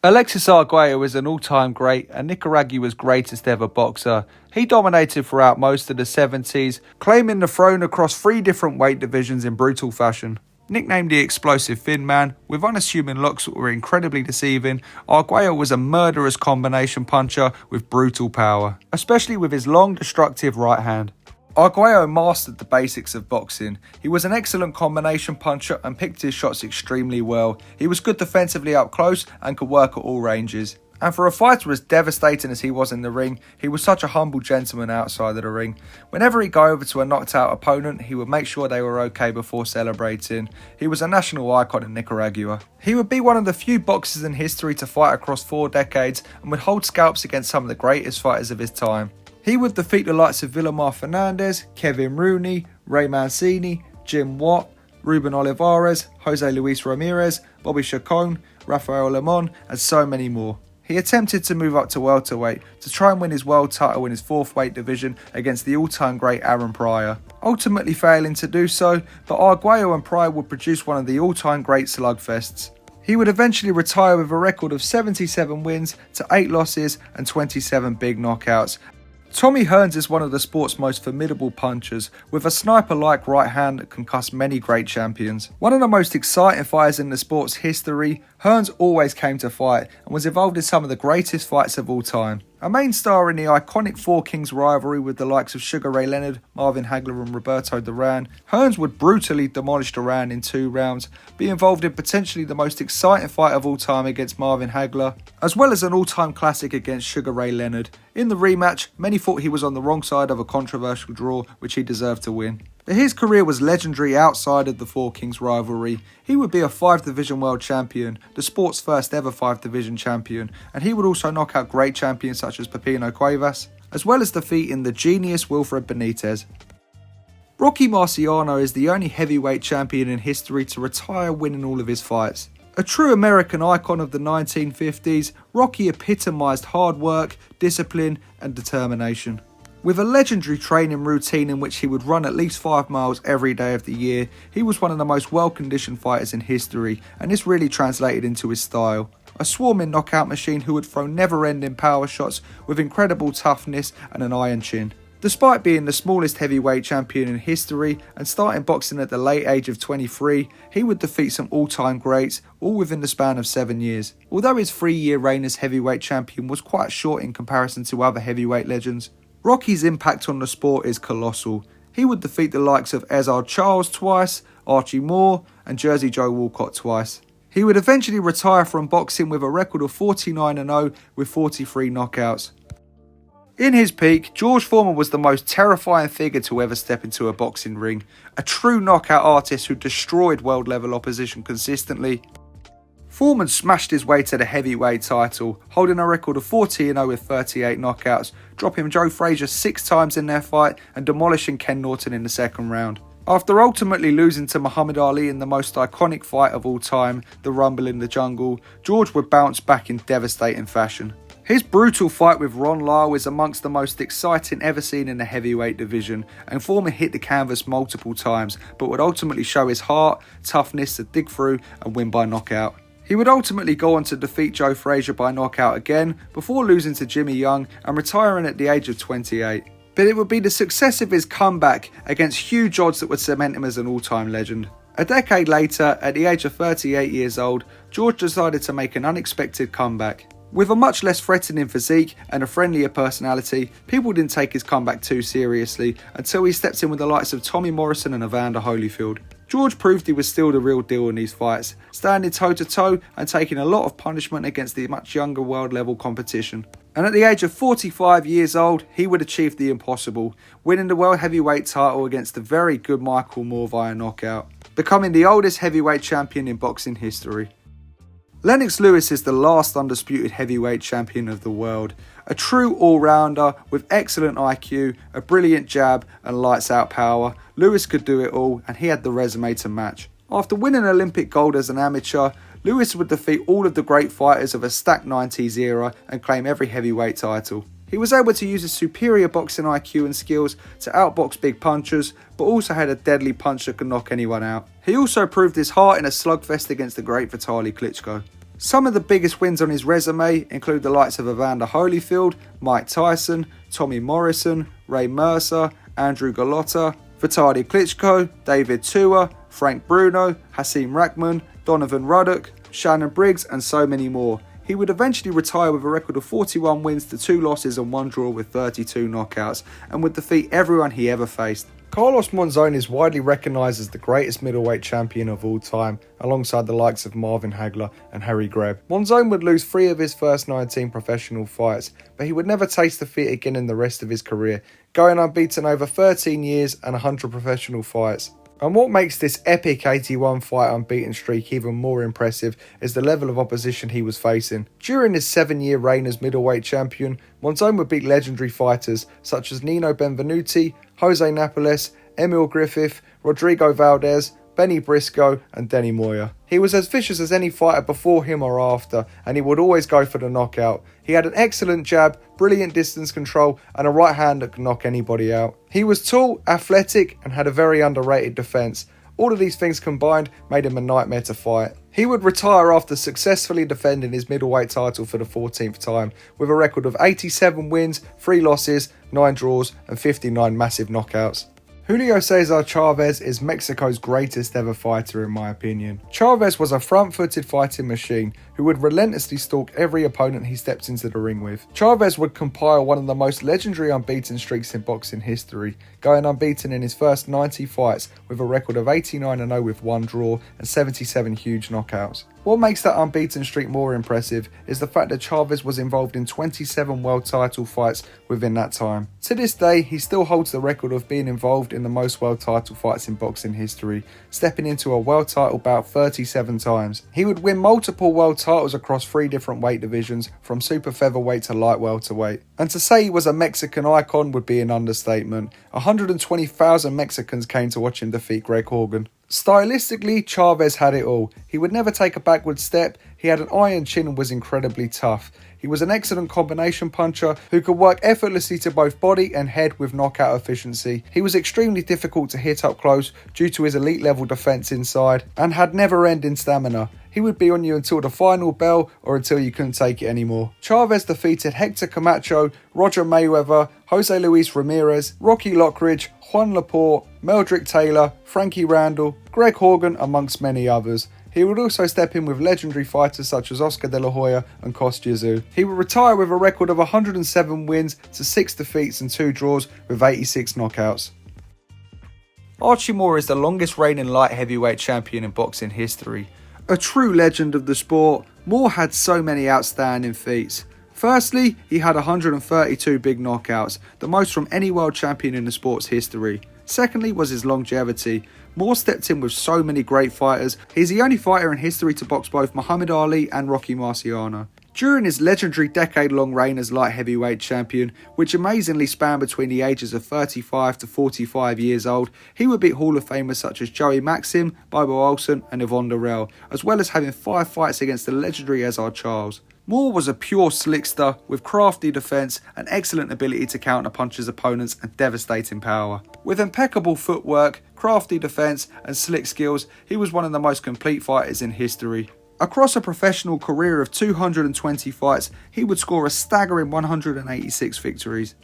Alexis Arguello is an all-time great and Nicaragua's greatest ever boxer. He dominated throughout most of the 70s, claiming the throne across 3 different weight divisions in brutal fashion. Nicknamed the Explosive Thin Man, with unassuming looks that were incredibly deceiving, Arguello was a murderous combination puncher with brutal power, especially with his long, destructive right hand. Arguello mastered the basics of boxing. He was an excellent combination puncher and picked his shots extremely well. He was good defensively up close and could work at all ranges. And for a fighter as devastating as he was in the ring, he was such a humble gentleman outside of the ring. Whenever he'd go over to a knocked out opponent, he would make sure they were okay before celebrating. He was a national icon in Nicaragua. He would be one of the few boxers in history to fight across 4 decades and would hold scalps against some of the greatest fighters of his time. He would defeat the likes of Villamar Fernandez, Kevin Rooney, Ray Mancini, Jim Watt, Ruben Olivares, Jose Luis Ramirez, Bobby Chacon, Rafael Lemon, and so many more. He attempted to move up to welterweight to try and win his world title in his 4th weight division against the all-time great Aaron Pryor, ultimately failing to do so, but Arguello and Pryor would produce one of the all-time great slugfests. He would eventually retire with a record of 77 wins to 8 losses and 27 big knockouts. Tommy Hearns is one of the sport's most formidable punchers, with a sniper-like right hand that concussed many great champions. One of the most exciting fighters in the sport's history, Hearns always came to fight and was involved in some of the greatest fights of all time. A main star in the iconic Four Kings rivalry with the likes of Sugar Ray Leonard, Marvin Hagler and Roberto Duran, Hearns would brutally demolish Duran in 2 rounds, be involved in potentially the most exciting fight of all time against Marvin Hagler, as well as an all-time classic against Sugar Ray Leonard. In the rematch, many thought he was on the wrong side of a controversial draw, which he deserved to win. But his career was legendary outside of the Four Kings rivalry. He would be a 5-division world champion, the sport's first ever 5-division champion, and he would also knock out great champions such as Pepino Cuevas, as well as defeating the genius Wilfred Benitez. Rocky Marciano is the only heavyweight champion in history to retire winning all of his fights. A true American icon of the 1950s, Rocky epitomised hard work, discipline and determination. With a legendary training routine in which he would run at least 5 miles every day of the year, he was one of the most well-conditioned fighters in history, and this really translated into his style. A swarming knockout machine who would throw never-ending power shots with incredible toughness and an iron chin. Despite being the smallest heavyweight champion in history and starting boxing at the late age of 23, he would defeat some all-time greats, all within the span of 7 years. Although his 3-year reign as heavyweight champion was quite short in comparison to other heavyweight legends, Rocky's impact on the sport is colossal. He would defeat the likes of Ezzard Charles twice, Archie Moore and Jersey Joe Walcott twice. He would eventually retire from boxing with a record of 49-0 with 43 knockouts. In his peak, George Foreman was the most terrifying figure to ever step into a boxing ring. A true knockout artist who destroyed world-level opposition consistently. Foreman smashed his way to the heavyweight title, holding a record of 40-0 with 38 knockouts, dropping Joe Frazier 6 times in their fight and demolishing Ken Norton in the 2nd round. After ultimately losing to Muhammad Ali in the most iconic fight of all time, the Rumble in the Jungle, George would bounce back in devastating fashion. His brutal fight with Ron Lyle is amongst the most exciting ever seen in the heavyweight division, and Foreman hit the canvas multiple times, but would ultimately show his heart, toughness to dig through and win by knockout. He would ultimately go on to defeat Joe Frazier by knockout again, before losing to Jimmy Young and retiring at the age of 28. But it would be the success of his comeback against huge odds that would cement him as an all-time legend. A decade later, at the age of 38 years old, George decided to make an unexpected comeback. With a much less threatening physique and a friendlier personality, people didn't take his comeback too seriously until he stepped in with the likes of Tommy Morrison and Evander Holyfield. George proved he was still the real deal in these fights, standing toe-to-toe and taking a lot of punishment against the much younger world-level competition. And at the age of 45 years old, he would achieve the impossible, winning the world heavyweight title against the very good Michael Moore via knockout, becoming the oldest heavyweight champion in boxing history. Lennox Lewis is the last undisputed heavyweight champion of the world. A true all-rounder with excellent IQ, a brilliant jab and lights-out power, Lewis could do it all and he had the resume to match. After winning Olympic gold as an amateur, Lewis would defeat all of the great fighters of a stacked 90s era and claim every heavyweight title. He was able to use his superior boxing IQ and skills to outbox big punchers, but also had a deadly punch that could knock anyone out. He also proved his heart in a slugfest against the great Vitaly Klitschko. Some of the biggest wins on his resume include the likes of Evander Holyfield, Mike Tyson, Tommy Morrison, Ray Mercer, Andrew Golota, Vitali Klitschko, David Tua, Frank Bruno, Hasim Rahman, Donovan Ruddock, Shannon Briggs, and so many more. He would eventually retire with a record of 41 wins to 2 losses and 1 draw with 32 knockouts, and would defeat everyone he ever faced. Carlos Monzón is widely recognised as the greatest middleweight champion of all time, alongside the likes of Marvin Hagler and Harry Greb. Monzón would lose 3 of his first 19 professional fights, but he would never taste defeat again in the rest of his career, going unbeaten over 13 years and 100 professional fights. And what makes this epic 81 fight unbeaten streak even more impressive is the level of opposition he was facing. During his 7-year reign as middleweight champion, Monzón would beat legendary fighters such as Nino Benvenuti, Jose Napoles, Emil Griffith, Rodrigo Valdez, Benny Briscoe and Denny Moyer. He was as vicious as any fighter before him or after, and he would always go for the knockout. He had an excellent jab, brilliant distance control, and a right hand that could knock anybody out. He was tall, athletic, and had a very underrated defence. All of these things combined made him a nightmare to fight. He would retire after successfully defending his middleweight title for the 14th time, with a record of 87 wins, 3 losses, 9 draws, and 59 massive knockouts. Julio César Chavez is Mexico's greatest ever fighter in my opinion. Chavez was a front-footed fighting machine who would relentlessly stalk every opponent he stepped into the ring with. Chavez would compile one of the most legendary unbeaten streaks in boxing history, going unbeaten in his first 90 fights with a record of 89-0 with 1 draw and 77 huge knockouts. What makes that unbeaten streak more impressive is the fact that Chavez was involved in 27 world title fights within that time. To this day, he still holds the record of being involved in the most world title fights in boxing history, stepping into a world title bout 37 times. He would win multiple world titles across 3 different weight divisions, from super featherweight to light welterweight. And to say he was a Mexican icon would be an understatement. 120,000 Mexicans came to watch him defeat Greg Horgan. Stylistically, Chavez had it all. He would never take a backward step, he had an iron chin and was incredibly tough. He was an excellent combination puncher who could work effortlessly to both body and head with knockout efficiency. He was extremely difficult to hit up close due to his elite level defense inside, and had never-ending stamina. He would be on you until the final bell or until you couldn't take it anymore. Chavez defeated Hector Camacho, Roger Mayweather, Jose Luis Ramirez, Rocky Lockridge, Juan Laporte, Meldrick Taylor, Frankie Randall, Greg Horgan, amongst many others. He would also step in with legendary fighters such as Oscar De La Hoya and Kostya Tszyu. He would retire with a record of 107 wins to 6 defeats and 2 draws with 86 knockouts. Archie Moore is the longest reigning light heavyweight champion in boxing history. A true legend of the sport, Moore had so many outstanding feats. Firstly, he had 132 big knockouts, the most from any world champion in the sport's history. Secondly was his longevity. Moore stepped in with so many great fighters. He's the only fighter in history to box both Muhammad Ali and Rocky Marciano. During his legendary decade-long reign as light heavyweight champion, which amazingly spanned between the ages of 35 to 45 years old, he would beat Hall of Famers such as Joey Maxim, Bobo Olsen and Yvonne Durrell, as well as having 5 fights against the legendary Ezzard Charles. Moore was a pure slickster with crafty defence and excellent ability to counter-punch his opponents and devastating power. With impeccable footwork, crafty defence and slick skills, he was one of the most complete fighters in history. Across a professional career of 220 fights, he would score a staggering 186 victories.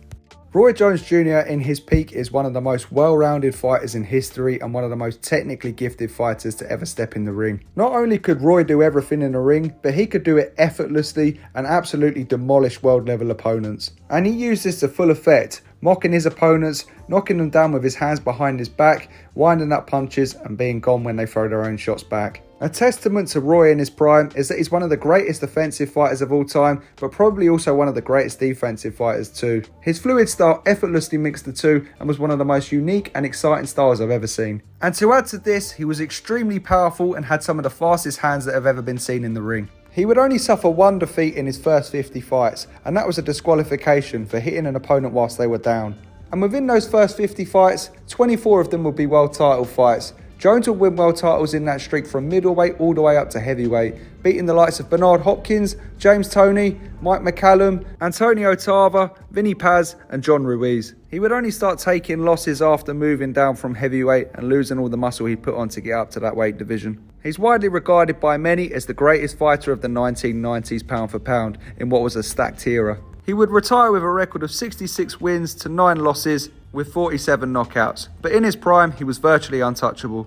Roy Jones Jr. in his peak is one of the most well-rounded fighters in history and one of the most technically gifted fighters to ever step in the ring. Not only could Roy do everything in the ring, but he could do it effortlessly and absolutely demolish world-level opponents. And he used this to full effect, mocking his opponents, knocking them down with his hands behind his back, winding up punches and being gone when they throw their own shots back. A testament to Roy in his prime is that he's one of the greatest offensive fighters of all time, but probably also one of the greatest defensive fighters too. His fluid style effortlessly mixed the two and was one of the most unique and exciting styles I've ever seen. And to add to this, he was extremely powerful and had some of the fastest hands that have ever been seen in the ring. He would only suffer 1 defeat in his first 50 fights, and that was a disqualification for hitting an opponent whilst they were down. And within those first 50 fights, 24 of them would be world title fights. Jones would win world titles in that streak from middleweight all the way up to heavyweight, beating the likes of Bernard Hopkins, James Toney, Mike McCallum, Antonio Tarver, Vinny Paz and John Ruiz. He would only start taking losses after moving down from heavyweight and losing all the muscle he put on to get up to that weight division. He's widely regarded by many as the greatest fighter of the 1990s pound for pound in what was a stacked era. He would retire with a record of 66 wins to 9 losses with 47 knockouts, but in his prime he was virtually untouchable.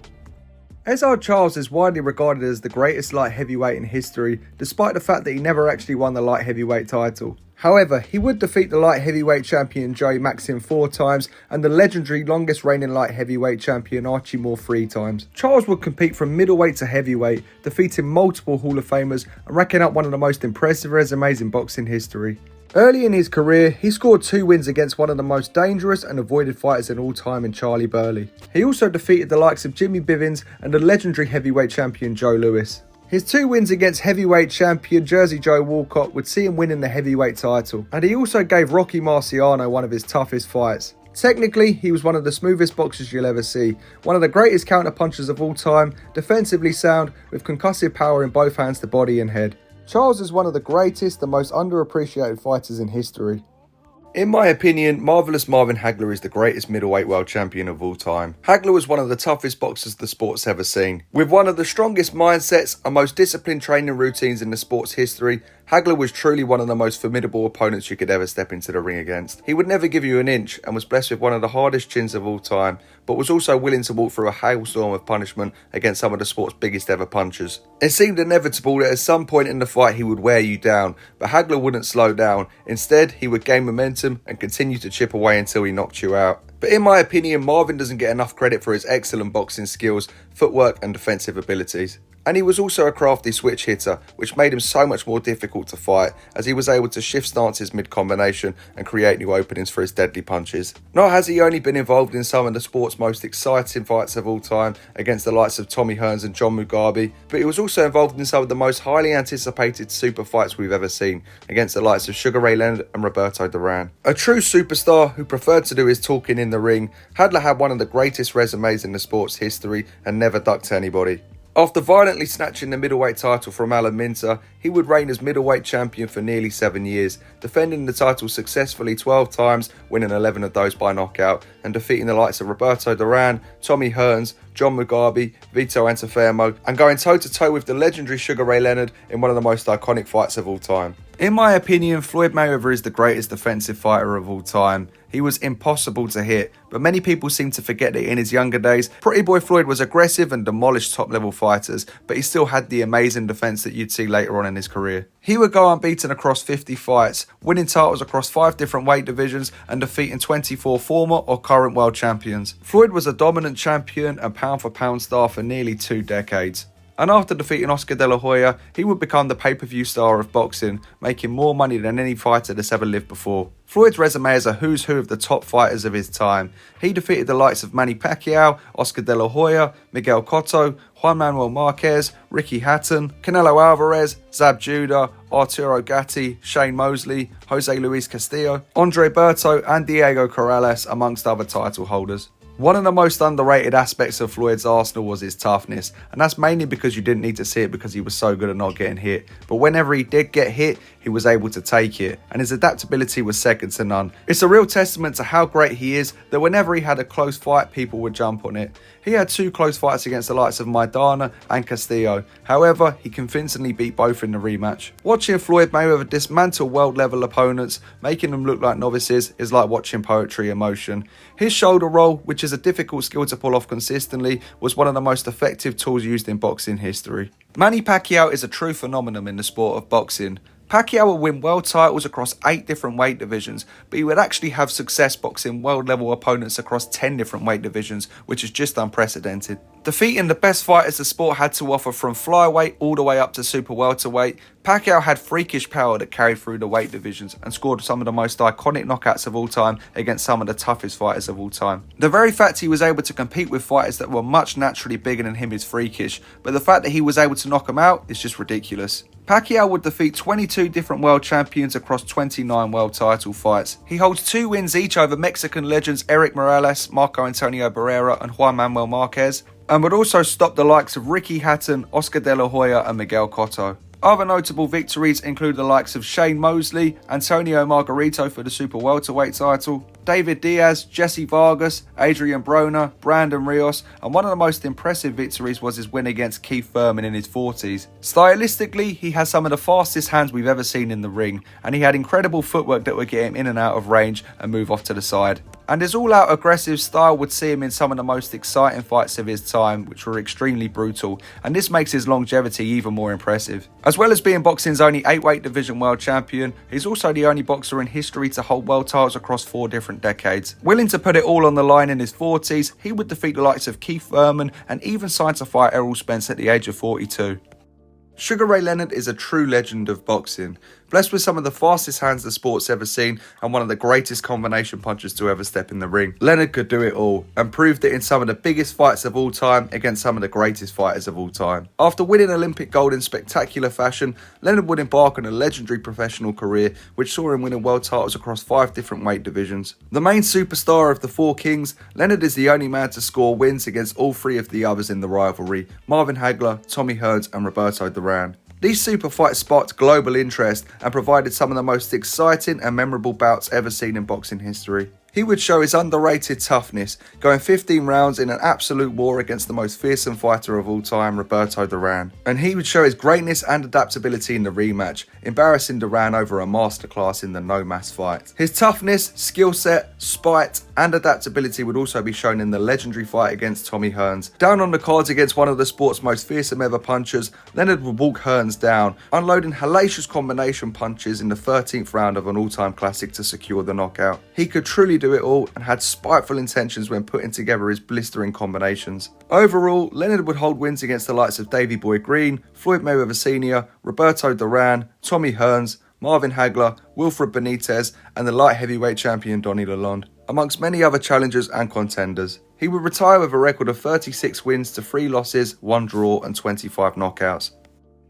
Ezzard Charles is widely regarded as the greatest light heavyweight in history, despite the fact that he never actually won the light heavyweight title. However, he would defeat the light heavyweight champion Joey Maxim 4 times and the legendary longest reigning light heavyweight champion Archie Moore 3 times. Charles would compete from middleweight to heavyweight, defeating multiple Hall of Famers and racking up one of the most impressive resumes in boxing history. Early in his career, he scored 2 wins against one of the most dangerous and avoided fighters in all time in Charlie Burley. He also defeated the likes of Jimmy Bivens and the legendary heavyweight champion Joe Louis. His 2 wins against heavyweight champion Jersey Joe Walcott would see him winning the heavyweight title, and he also gave Rocky Marciano one of his toughest fights. Technically, he was one of the smoothest boxers you'll ever see, one of the greatest counter-punchers of all time, defensively sound, with concussive power in both hands to body and head. Charles is one of the greatest and most underappreciated fighters in history. In my opinion, Marvellous Marvin Hagler is the greatest middleweight world champion of all time. Hagler was one of the toughest boxers the sport's ever seen. With one of the strongest mindsets and most disciplined training routines in the sport's history, Hagler was truly one of the most formidable opponents you could ever step into the ring against. He would never give you an inch and was blessed with one of the hardest chins of all time, but was also willing to walk through a hailstorm of punishment against some of the sport's biggest ever punchers. It seemed inevitable that at some point in the fight he would wear you down, but Hagler wouldn't slow down. Instead, he would gain momentum and continue to chip away until he knocked you out. But in my opinion, Marvin doesn't get enough credit for his excellent boxing skills, footwork and defensive abilities. And he was also a crafty switch hitter, which made him so much more difficult to fight, as he was able to shift stances mid-combination and create new openings for his deadly punches. Not has he only been involved in some of the sport's most exciting fights of all time against the likes of Tommy Hearns and John Mugabe, but he was also involved in some of the most highly anticipated super fights we've ever seen against the likes of Sugar Ray Leonard and Roberto Duran. A true superstar who preferred to do his talking in the ring, Hagler had one of the greatest resumes in the sport's history and never ducked anybody. After violently snatching the middleweight title from Alan Minter, he would reign as middleweight champion for nearly 7 years, defending the title successfully 12 times, winning 11 of those by knockout, and defeating the likes of Roberto Duran, Tommy Hearns, John Mugabe, Vito Antuofermo, and going toe-to-toe with the legendary Sugar Ray Leonard in one of the most iconic fights of all time. In my opinion, Floyd Mayweather is the greatest defensive fighter of all time. He was impossible to hit, but many people seem to forget that in his younger days, Pretty Boy Floyd was aggressive and demolished top-level fighters, but he still had the amazing defense that you'd see later on in his career. He would go unbeaten across 50 fights, winning titles across 5 different weight divisions and defeating 24 former or current world champions. Floyd was a dominant champion and pound-for-pound star for nearly 2 decades. And after defeating Oscar De La Hoya, he would become the pay-per-view star of boxing, making more money than any fighter that's ever lived before. Floyd's resume is a who's who of the top fighters of his time. He defeated the likes of Manny Pacquiao, Oscar De La Hoya, Miguel Cotto, Juan Manuel Marquez, Ricky Hatton, Canelo Alvarez, Zab Judah, Arturo Gatti, Shane Mosley, Jose Luis Castillo, Andre Berto and Diego Corrales, amongst other title holders. One of the most underrated aspects of Floyd's arsenal was his toughness, and that's mainly because you didn't need to see it because he was so good at not getting hit. But whenever he did get hit, he was able to take it, and his adaptability was second to none. It's a real testament to how great he is that whenever he had a close fight, people would jump on it. He had 2 close fights against the likes of Maidana and Castillo. However, he convincingly beat both in the rematch. Watching Floyd Mayweather dismantle world-level opponents, making them look like novices, is like watching poetry in motion. His shoulder roll, which is a difficult skill to pull off consistently, was one of the most effective tools used in boxing history. Manny Pacquiao is a true phenomenon in the sport of boxing. Pacquiao would win world titles across 8 different weight divisions, but he would actually have success boxing world-level opponents across 10 different weight divisions, which is just unprecedented. Defeating the best fighters the sport had to offer from flyweight all the way up to super welterweight, Pacquiao had freakish power that carried through the weight divisions and scored some of the most iconic knockouts of all time against some of the toughest fighters of all time. The very fact he was able to compete with fighters that were much naturally bigger than him is freakish, but the fact that he was able to knock them out is just ridiculous. Pacquiao would defeat 22 different world champions across 29 world title fights. He holds 2 wins each over Mexican legends Erik Morales, Marco Antonio Barrera and Juan Manuel Marquez, and would also stop the likes of Ricky Hatton, Oscar De La Hoya and Miguel Cotto. Other notable victories include the likes of Shane Mosley, Antonio Margarito for the super welterweight title, David Diaz, Jesse Vargas, Adrian Broner, Brandon Rios, and one of the most impressive victories was his win against Keith Foreman in his 40s. Stylistically, he has some of the fastest hands we've ever seen in the ring, and he had incredible footwork that would get him in and out of range and move off to the side. And his all-out aggressive style would see him in some of the most exciting fights of his time, which were extremely brutal, and this makes his longevity even more impressive. As well as being boxing's only 8-weight division world champion, he's also the only boxer in history to hold world titles across 4 different decades. Willing to put it all on the line in his 40s, he would defeat the likes of Keith Foreman and even sign to fight Errol Spence at the age of 42. Sugar Ray Leonard is a true legend of boxing, blessed with some of the fastest hands the sport's ever seen and one of the greatest combination punchers to ever step in the ring. Leonard could do it all and proved it in some of the biggest fights of all time against some of the greatest fighters of all time. After winning Olympic gold in spectacular fashion, Leonard would embark on a legendary professional career which saw him winning world titles across 5 different weight divisions. The main superstar of the 4 kings, Leonard is the only man to score wins against all 3 of the others in the rivalry: Marvin Hagler, Tommy Hearns and Roberto Duran. These super fights sparked global interest and provided some of the most exciting and memorable bouts ever seen in boxing history. He would show his underrated toughness, going 15 rounds in an absolute war against the most fearsome fighter of all time, Roberto Duran. And he would show his greatness and adaptability in the rematch, embarrassing Duran over a masterclass in the no-mass fight. His toughness, skill set, spite, and adaptability would also be shown in the legendary fight against Tommy Hearns. Down on the cards against one of the sport's most fearsome ever punchers, Leonard would walk Hearns down, unloading hellacious combination punches in the 13th round of an all-time classic to secure the knockout. He could truly do it all and had spiteful intentions when putting together his blistering combinations. Overall, Leonard would hold wins against the likes of Davey Boy Green, Floyd Mayweather Sr., Roberto Duran, Tommy Hearns, Marvin Hagler, Wilfred Benitez, and the light heavyweight champion Donnie Lalonde, amongst many other challengers and contenders. He would retire with a record of 36 wins to 3 losses, 1 draw and 25 knockouts.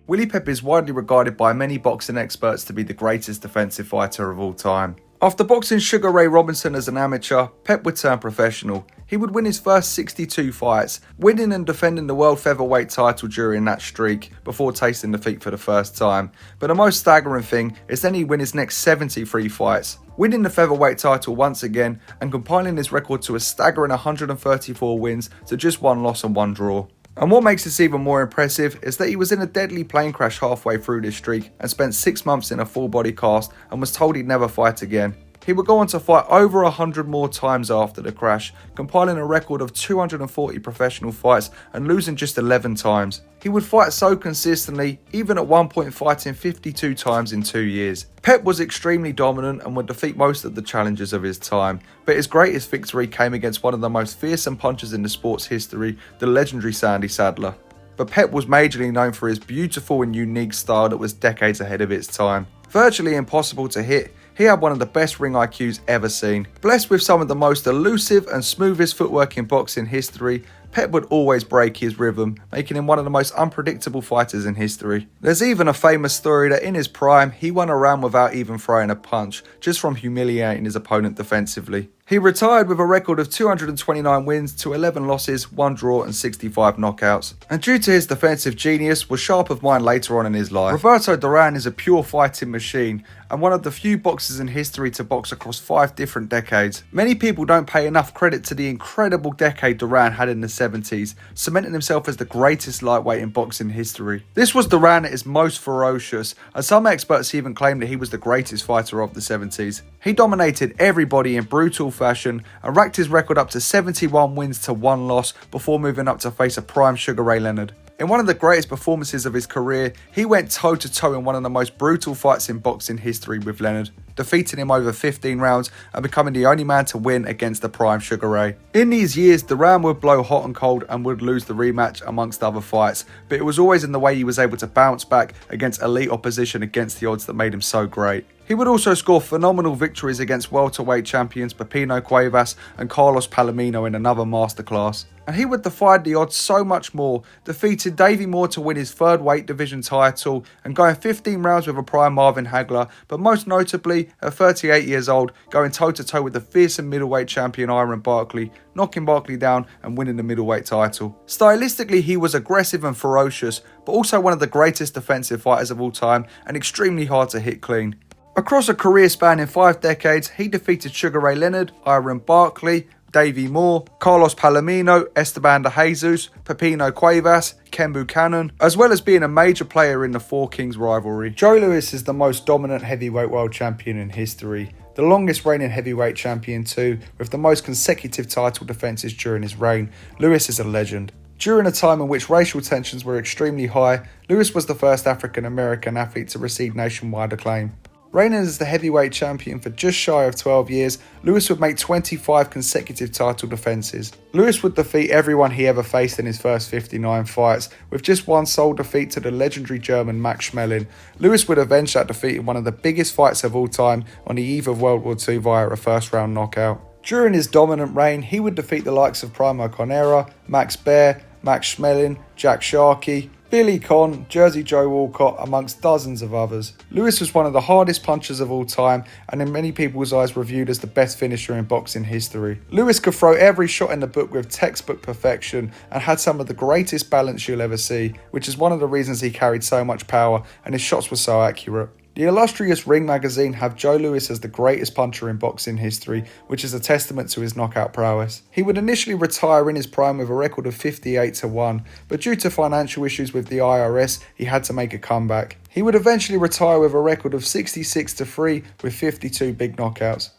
Willie Pep is widely regarded by many boxing experts to be the greatest defensive fighter of all time. After boxing Sugar Ray Robinson as an amateur, Pep would turn professional. He would win his first 62 fights, winning and defending the world featherweight title during that streak before tasting defeat for the first time. But the most staggering thing is then he'd win his next 73 fights, winning the featherweight title once again and compiling his record to a staggering 134 wins to just 1 loss and 1 draw. And what makes this even more impressive is that he was in a deadly plane crash halfway through this streak and spent 6 months in a full body cast and was told he'd never fight again. He would go on to fight over 100 more times after the crash, compiling a record of 240 professional fights and losing just 11 times. He would fight so consistently, even at one point fighting 52 times in 2 years. Pep was extremely dominant and would defeat most of the challengers of his time, but his greatest victory came against one of the most fearsome punchers in the sport's history, the legendary Sandy Sadler. But Pep was majorly known for his beautiful and unique style that was decades ahead of its time. Virtually impossible to hit, he had one of the best ring IQs ever seen. Blessed with some of the most elusive and smoothest footwork in boxing history, Pep would always break his rhythm, making him one of the most unpredictable fighters in history. There's even a famous story that in his prime, he won a round without even throwing a punch, just from humiliating his opponent defensively. He retired with a record of 229 wins to 11 losses, 1 draw and 65 knockouts. And due to his defensive genius, was sharp of mind later on in his life. Roberto Duran is a pure fighting machine and one of the few boxers in history to box across 5 different decades. Many people don't pay enough credit to the incredible decade Duran had in the 70s, cementing himself as the greatest lightweight in boxing history. This was Duran at his most ferocious, and some experts even claim that he was the greatest fighter of the 70s. He dominated everybody in brutal fashion and racked his record up to 71 wins to 1 loss before moving up to face a prime Sugar Ray Leonard. In one of the greatest performances of his career, he went toe-to-toe in one of the most brutal fights in boxing history with Leonard, defeating him over 15 rounds and becoming the only man to win against the prime Sugar Ray. In these years, Duran would blow hot and cold and would lose the rematch amongst other fights, but it was always in the way he was able to bounce back against elite opposition against the odds that made him so great. He would also score phenomenal victories against welterweight champions Pepino Cuevas and Carlos Palomino in another masterclass. And he would defy the odds so much more, defeated Davey Moore to win his third weight division title and going 15 rounds with a prime Marvin Hagler, but most notably, at 38 years old, going toe-to-toe with the fearsome middleweight champion Iron Barkley, knocking Barkley down and winning the middleweight title. Stylistically, he was aggressive and ferocious, but also one of the greatest defensive fighters of all time and extremely hard to hit clean. Across a career spanning 5 decades, he defeated Sugar Ray Leonard, Iron Barkley, Davey Moore, Carlos Palomino, Esteban de Jesus, Pepino Cuevas, Ken Buchanan, as well as being a major player in the Four Kings rivalry. Joe Louis is the most dominant heavyweight world champion in history, the longest reigning heavyweight champion too, with the most consecutive title defences during his reign. Louis is a legend. During a time in which racial tensions were extremely high, Louis was the first African American athlete to receive nationwide acclaim. Reigning as the heavyweight champion for just shy of 12 years, Louis would make 25 consecutive title defences. Louis would defeat everyone he ever faced in his first 59 fights, with just one sole defeat to the legendary German Max Schmeling. Louis would avenge that defeat in one of the biggest fights of all time on the eve of World War II via a first round knockout. During his dominant reign, he would defeat the likes of Primo Carnera, Max Baer, Max Schmeling, Jack Sharkey, Billy Conn, Jersey Joe Walcott, amongst dozens of others. Louis was one of the hardest punchers of all time and in many people's eyes reviewed as the best finisher in boxing history. Louis could throw every shot in the book with textbook perfection and had some of the greatest balance you'll ever see, which is one of the reasons he carried so much power and his shots were so accurate. The illustrious Ring magazine have Joe Louis as the greatest puncher in boxing history, which is a testament to his knockout prowess. He would initially retire in his prime with a record of 58-1, but due to financial issues with the IRS, he had to make a comeback. He would eventually retire with a record of 66-3 with 52 big knockouts.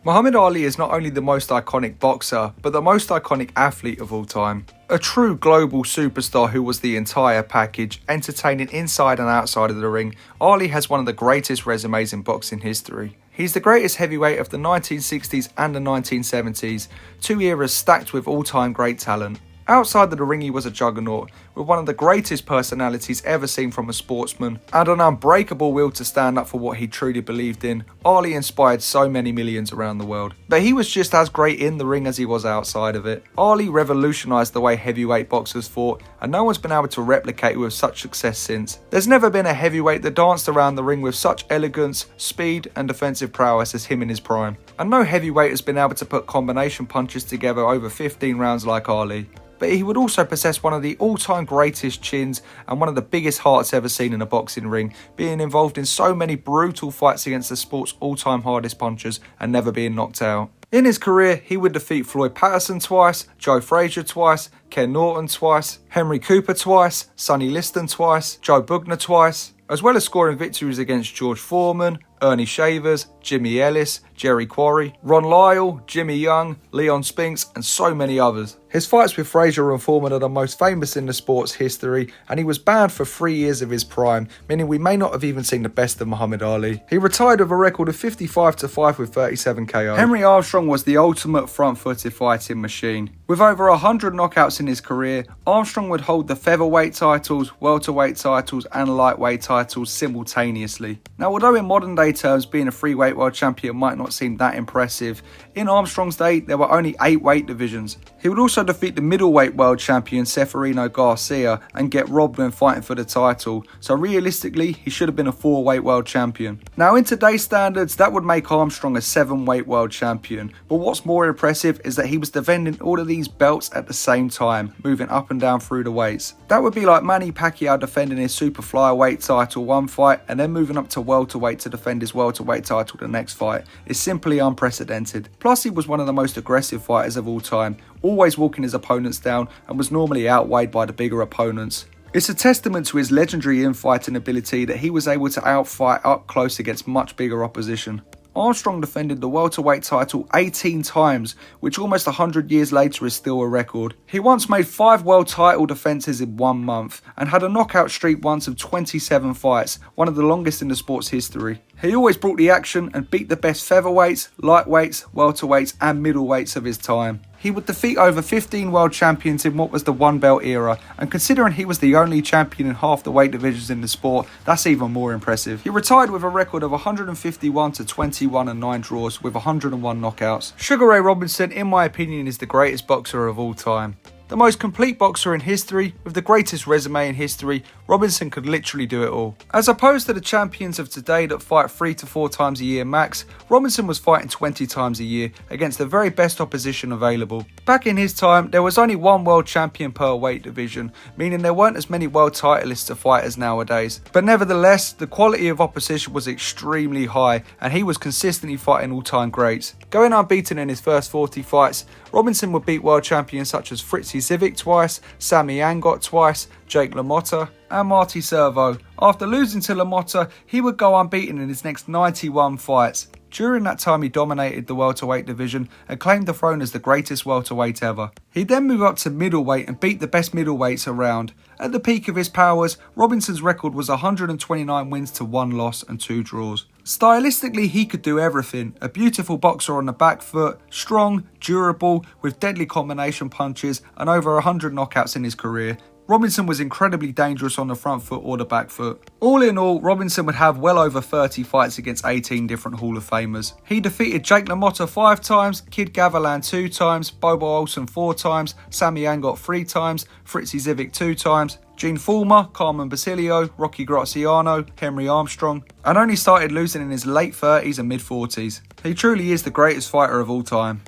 Muhammad Ali is not only the most iconic boxer, but the most iconic athlete of all time. A true global superstar who was the entire package, entertaining inside and outside of the ring, Ali has one of the greatest resumes in boxing history. He's the greatest heavyweight of the 1960s and the 1970s, 2 eras stacked with all-time great talent. Outside of the ring, he was a juggernaut, with one of the greatest personalities ever seen from a sportsman, and an unbreakable will to stand up for what he truly believed in. Ali inspired so many millions around the world. But he was just as great in the ring as he was outside of it. Ali revolutionised the way heavyweight boxers fought, and no one's been able to replicate it with such success since. There's never been a heavyweight that danced around the ring with such elegance, speed and defensive prowess as him in his prime. And no heavyweight has been able to put combination punches together over 15 rounds like Ali. But he would also possess one of the all-time greatest chins and one of the biggest hearts ever seen in a boxing ring, being involved in so many brutal fights against the sport's all-time hardest punchers and never being knocked out. In his career, he would defeat Floyd Patterson twice, Joe Frazier twice, Ken Norton twice, Henry Cooper twice, Sonny Liston twice, Joe Bugner twice, as well as scoring victories against George Foreman, Ernie Shavers, Jimmy Ellis, Jerry Quarry, Ron Lyle, Jimmy Young, Leon Spinks, and so many others. His fights with Frazier and Foreman are the most famous in the sport's history, and he was banned for 3 years of his prime, meaning we may not have even seen the best of Muhammad Ali. He retired with a record of 55-5 with 37 KO. Henry Armstrong was the ultimate front-footed fighting machine. With over 100 knockouts in his career, Armstrong would hold the featherweight titles, welterweight titles, and lightweight titles simultaneously. Now, although in modern day terms being a freeweight world champion might not seem that impressive, in Armstrong's day there were only 8 weight divisions. He would also defeat the middleweight world champion Seferino Garcia and get robbed when fighting for the title, so realistically he should have been a 4-weight world champion. Now in today's standards that would make Armstrong a 7-weight world champion, but what's more impressive is that he was defending all of these belts at the same time, moving up and down through the weights. That would be like Manny Pacquiao defending his super flyweight title one fight and then moving up to welterweight to defend his welterweight title the next fight. It's simply unprecedented. Plus he was one of the most aggressive fighters of all time, always walking his opponents down and was normally outweighed by the bigger opponents. It's a testament to his legendary infighting ability that he was able to outfight up close against much bigger opposition. Armstrong defended the welterweight title 18 times, which almost 100 years later is still a record. He once made 5 world title defences in 1 month and had a knockout streak once of 27 fights, one of the longest in the sport's history. He always brought the action and beat the best featherweights, lightweights, welterweights and middleweights of his time. he would defeat over 15 world champions in what was the one belt era, and considering he was the only champion in half the weight divisions in the sport, that's even more impressive. He retired with a record of 151 to 21 and 9 draws with 101 knockouts. Sugar Ray Robinson, in my opinion, is the greatest boxer of all time. The most complete boxer in history, with the greatest resume in history, Robinson could literally do it all. As opposed to the champions of today that fight 3 to 4 times a year max, Robinson was fighting 20 times a year against the very best opposition available. Back in his time, there was only one world champion per weight division, meaning there weren't as many world titleists to fight as nowadays. But nevertheless, the quality of opposition was extremely high, and he was consistently fighting all-time greats. Going unbeaten in his first 40 fights, Robinson would beat world champions such as Fritzy Civic twice, Sammy Angot twice, Jake LaMotta, and Marty Servo. After losing to LaMotta, he would go unbeaten in his next 91 fights. During that time, he dominated the welterweight division and claimed the throne as the greatest welterweight ever. He then moved up to middleweight and beat the best middleweights around. At the peak of his powers, Robinson's record was 129 wins to 1 loss and 2 draws. Stylistically, he could do everything. A beautiful boxer on the back foot, strong, durable, with deadly combination punches and over 100 knockouts in his career. Robinson was incredibly dangerous on the front foot or the back foot. All in all, Robinson would have well over 30 fights against 18 different Hall of Famers. He defeated Jake LaMotta 5 times, Kid Gavilan 2 times, Bobo Olsen 4 times, Sammy Angot 3 times, Fritzy Civic 2 times, Gene Fullmer, Carmen Basilio, Rocky Graziano, Henry Armstrong, and only started losing in his late 30s and mid 40s. He truly is the greatest fighter of all time.